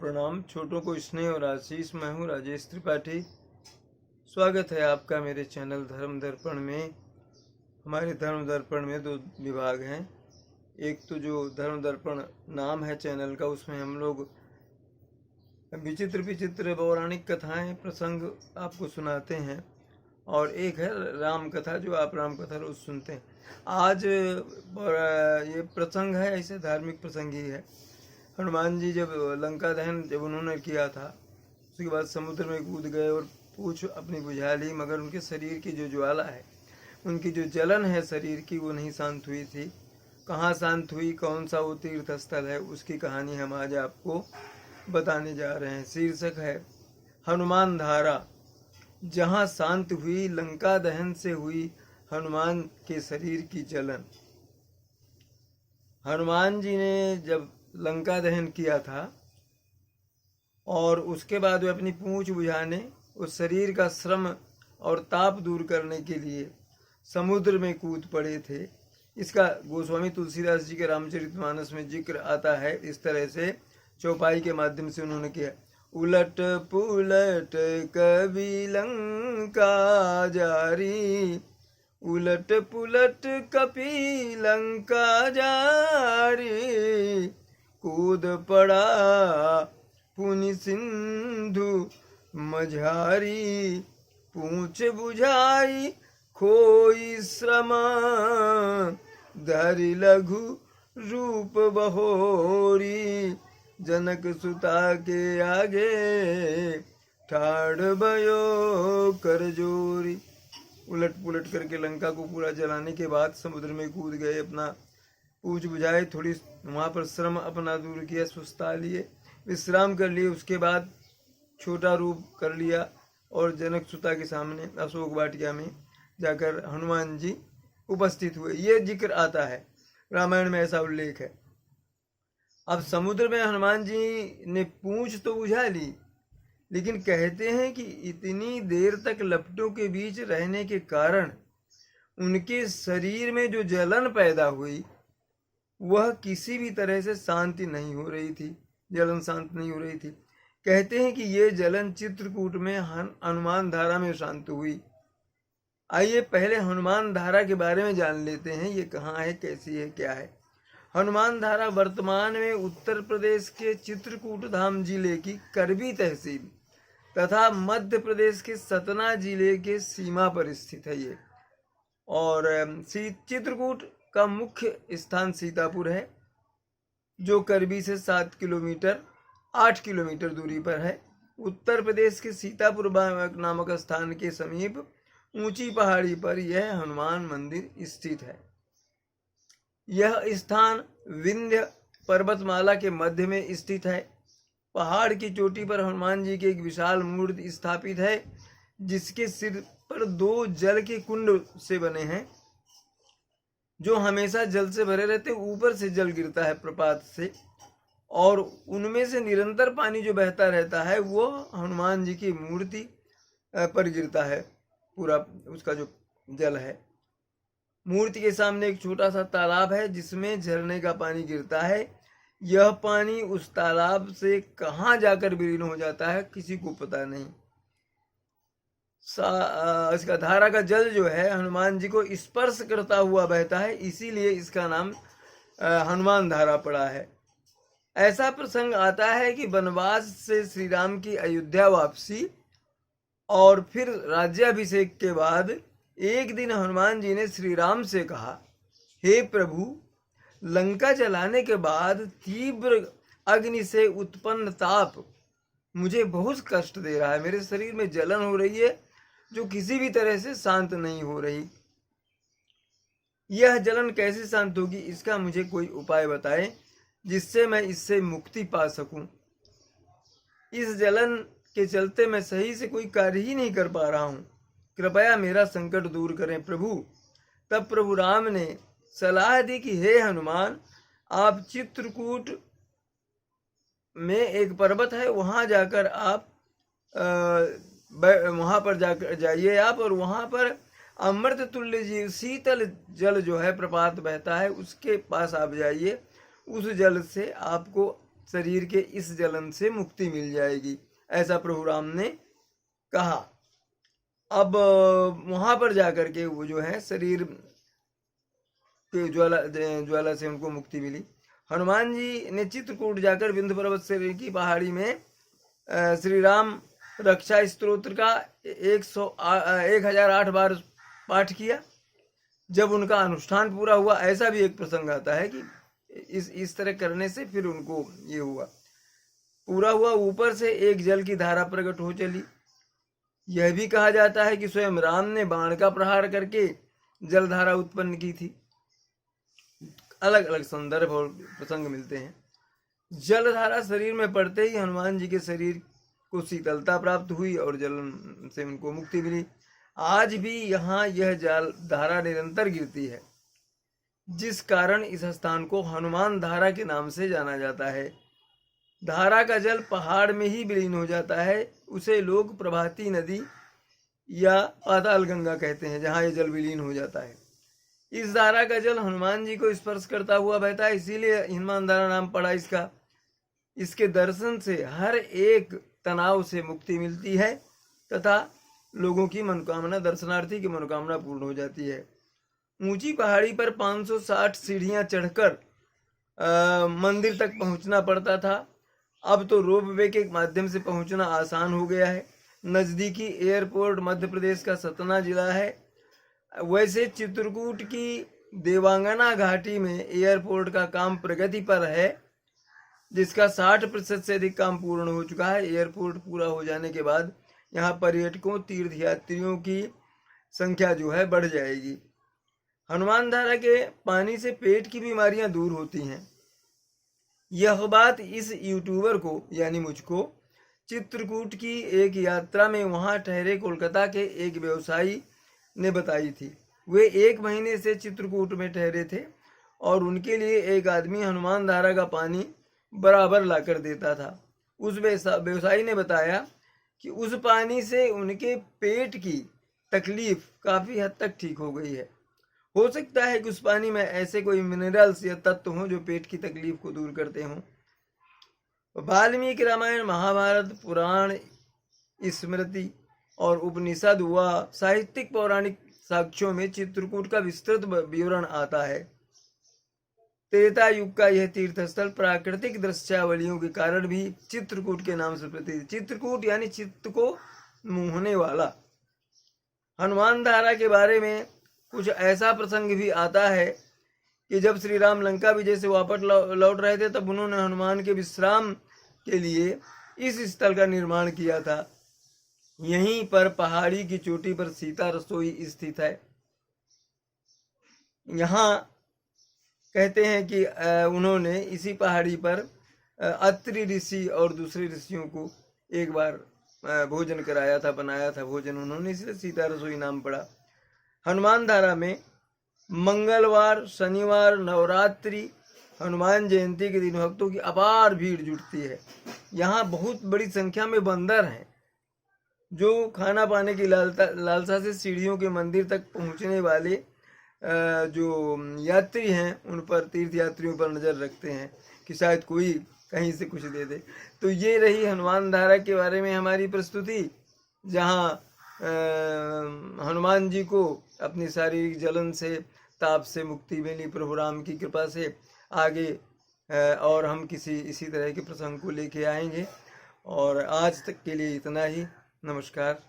प्रणाम। छोटों को स्नेह और आशीष। मैं हूँ राजेश त्रिपाठी। स्वागत है आपका मेरे चैनल धर्म दर्पण में। हमारे धर्म दर्पण में दो विभाग हैं। एक तो जो धर्म दर्पण नाम है चैनल का, उसमें हम लोग विचित्र विचित्र पौराणिक कथाएं प्रसंग आपको सुनाते हैं, और एक है राम कथा जो आप राम कथा रोज सुनते हैं। आज ये प्रसंग है, ऐसे धार्मिक प्रसंग ही है। हनुमान जी जब लंका दहन जब उन्होंने किया था, उसके बाद समुद्र में कूद गए और पूछ अपनी बुझा ली, मगर उनके शरीर की जो ज्वाला है, उनकी जो जलन है शरीर की, वो नहीं शांत हुई थी। कहाँ शांत हुई, कौन सा वो तीर्थ स्थल है, उसकी कहानी हम आज आपको बताने जा रहे हैं। शीर्षक है हनुमान धारा। जहाँ शांत हुई लंका दहन से हुई हनुमान के शरीर की जलन। हनुमान जी ने जब लंका दहन किया था और उसके बाद वे अपनी पूंछ बुझाने, उस शरीर का श्रम और ताप दूर करने के लिए समुद्र में कूद पड़े थे। इसका गोस्वामी तुलसीदास जी के रामचरितमानस में जिक्र आता है। इस तरह से चौपाई के माध्यम से उन्होंने किया। उलट पुलट कभी लंका जारी, उलट पुलट कपी लंका जारी, कूद पड़ा पुनि सिंधु मझारी, पूछ बुझाई खोई श्रम, धरि लघु रूप बहोरी, जनक सुता के आगे ठाड़ भयो कर जोरी। उलट पुलट करके लंका को पूरा जलाने के बाद समुद्र में कूद गए, अपना पूछ बुझाए, थोड़ी वहाँ पर श्रम अपना दूर किया, सुस्ता लिए, विश्राम कर लिए। उसके बाद छोटा रूप कर लिया और जनक सुता के सामने अशोक वाटिका में जाकर हनुमान जी उपस्थित हुए। ये जिक्र आता है, रामायण में ऐसा उल्लेख है। अब समुद्र में हनुमान जी ने पूंछ तो बुझा ली, लेकिन कहते हैं कि इतनी देर तक लपटों के बीच रहने के कारण उनके शरीर में जो जलन पैदा हुई वह किसी भी तरह से शांति नहीं हो रही थी, जलन शांत नहीं हो रही थी। कहते हैं कि ये जलन चित्रकूट में हनुमान धारा में शांत हुई। आइए पहले हनुमान धारा के बारे में जान लेते हैं, ये कहाँ है, कैसी है, क्या है। हनुमान धारा वर्तमान में उत्तर प्रदेश के चित्रकूट धाम जिले की करबी तहसील तथा मध्य प्रदेश के सतना जिले के सीमा पर स्थित है ये। और चित्रकूट का मुख्य स्थान सीतापुर है, जो करबी से 8 किलोमीटर दूरी पर है। उत्तर प्रदेश के सीतापुर नामक स्थान के समीप ऊंची पहाड़ी पर यह हनुमान मंदिर स्थित है। यह स्थान विंध्य पर्वतमाला के मध्य में स्थित है। पहाड़ की चोटी पर हनुमान जी की एक विशाल मूर्ति स्थापित है, जिसके सिर पर 2 जल के कुंड से बने हैं, जो हमेशा जल से भरे रहते। ऊपर से जल गिरता है प्रपात से, और उनमें से निरंतर पानी जो बहता रहता है वो हनुमान जी की मूर्ति पर गिरता है। पूरा उसका जो जल है, मूर्ति के सामने एक छोटा सा तालाब है जिसमें झरने का पानी गिरता है। यह पानी उस तालाब से कहाँ जाकर विलीन हो जाता है किसी को पता नहीं। इसका धारा का जल जो है हनुमान जी को स्पर्श करता हुआ बहता है, इसीलिए इसका नाम हनुमान धारा पड़ा है। ऐसा प्रसंग आता है कि वनवास से श्री राम की अयोध्या वापसी और फिर राज्याभिषेक के बाद एक दिन हनुमान जी ने श्री राम से कहा, हे प्रभु, लंका जलाने के बाद तीव्र अग्नि से उत्पन्न ताप मुझे बहुत कष्ट दे रहा है। मेरे शरीर में जलन हो रही है जो किसी भी तरह से शांत नहीं हो रही। यह जलन कैसे शांत होगी, इसका मुझे कोई उपाय बताएं जिससे मैं इससे मुक्ति पा सकूं। इस जलन के चलते मैं सही से कोई कार्य ही नहीं कर पा रहा हूं। कृपया मेरा संकट दूर करें प्रभु। तब प्रभु राम ने सलाह दी कि हे हनुमान, आप चित्रकूट में एक पर्वत है, वहां जाकर आप वहां पर जाकर जाइए आप, और वहां पर अमृत तुल्य जी शीतल जल जो है प्रपात बहता है, उसके पास आप जाइए। उस जल से आपको शरीर के इस जलन से मुक्ति मिल जाएगी, ऐसा प्रभु राम ने कहा। अब वहां पर जाकर के वो जो है शरीर के ज्वाला से उनको मुक्ति मिली। हनुमान जी ने चित्रकूट जाकर विंध्य पर्वत से की पहाड़ी में श्री राम रक्षा स्तोत्र का 1008 बार पाठ किया। जब उनका अनुष्ठान पूरा हुआ, ऐसा भी एक प्रसंग आता है कि इस तरह करने से फिर उनको ये हुआ, पूरा हुआ, ऊपर से एक जल की धारा प्रकट हो चली। यह भी कहा जाता है कि स्वयं राम ने बाण का प्रहार करके जलधारा उत्पन्न की थी। अलग अलग संदर्भ और प्रसंग मिलते हैं। जलधारा शरीर में पड़ते ही हनुमान जी के शरीर को शीतलता प्राप्त हुई और जलन से उनको मुक्ति मिली। आज भी यहाँ यह जल धारा निरंतर गिरती है, जिस कारण इस स्थान को हनुमान धारा के नाम से जाना जाता है। धारा का जल पहाड़ में ही विलीन हो जाता है, उसे लोग प्रभाती नदी या पाताल गंगा कहते हैं, जहाँ ये जल विलीन हो जाता है। इस धारा का जल हनुमान जी को स्पर्श करता हुआ बहता है, इसीलिए हनुमान धारा नाम पड़ा इसका। इसके दर्शन से हर एक तनाव से मुक्ति मिलती है तथा लोगों की मनोकामना, दर्शनार्थी की मनोकामना पूर्ण हो जाती है। ऊंची पहाड़ी पर 560 सीढ़ियां चढ़कर मंदिर तक पहुंचना पड़ता था। अब तो रोपवे के माध्यम से पहुंचना आसान हो गया है। नजदीकी एयरपोर्ट मध्य प्रदेश का सतना जिला है। वैसे चित्रकूट की देवांगना घाटी में एयरपोर्ट का काम प्रगति पर है, जिसका 60% से अधिक काम पूर्ण हो चुका है। एयरपोर्ट पूरा हो जाने के बाद यहाँ पर्यटकों, तीर्थयात्रियों की संख्या जो है बढ़ जाएगी। हनुमान धारा के पानी से पेट की बीमारियां दूर होती हैं। यह बात इस यूट्यूबर को यानी मुझको चित्रकूट की एक यात्रा में वहां ठहरे कोलकाता के एक व्यवसायी ने बताई थी। वे 1 महीने से चित्रकूट में ठहरे थे और उनके लिए एक आदमी हनुमान धारा का पानी बराबर लाकर देता था। उस व्यवसायी ने बताया कि उस पानी से उनके पेट की तकलीफ काफी हद तक ठीक हो गई है। हो सकता है कि उस पानी में ऐसे कोई मिनरल्स या तत्व हों जो पेट की तकलीफ को दूर करते हों। वाल्मीकि रामायण, महाभारत, पुराण, स्मृति और उपनिषद व साहित्यिक पौराणिक साक्ष्यों में चित्रकूट का विस्तृत विवरण आता है। त्रेता युग का यह तीर्थस्थल प्राकृतिक दृश्यावलियों के कारण भी चित्रकूट के नाम से प्रसिद्ध। चित्रकूट यानी चित्त को मोहने वाला। हनुमान धारा के बारे में कुछ ऐसा प्रसंग भी आता है कि जब श्री राम लंका विजय से वापस लौट रहे थे, तब उन्होंने हनुमान के विश्राम के लिए इस स्थल का निर्माण किया था। यहीं पर पहाड़ी की चोटी पर सीता रसोई स्थित है। यहाँ कहते हैं कि उन्होंने इसी पहाड़ी पर अत्रि ऋषि और दूसरे ऋषियों को एक बार भोजन कराया था, बनाया था भोजन उन्होंने, इसलिए सीता रसोई नाम पड़ा। हनुमान धारा में मंगलवार, शनिवार, नवरात्रि, हनुमान जयंती के दिन भक्तों की अपार भीड़ जुटती है। यहाँ बहुत बड़ी संख्या में बंदर हैं जो खाना पाने की लालसा से सीढ़ियों के मंदिर तक पहुँचने वाले जो यात्री हैं उन पर, तीर्थ यात्रियों पर नज़र रखते हैं कि शायद कोई कहीं से कुछ दे दे। तो ये रही हनुमान धारा के बारे में हमारी प्रस्तुति, जहाँ हनुमान जी को अपनी शारीरिक जलन से, ताप से मुक्ति मिली प्रभु राम की कृपा से। आगे और हम किसी इसी तरह के प्रसंग को लेके आएंगे। और आज तक के लिए इतना ही। नमस्कार।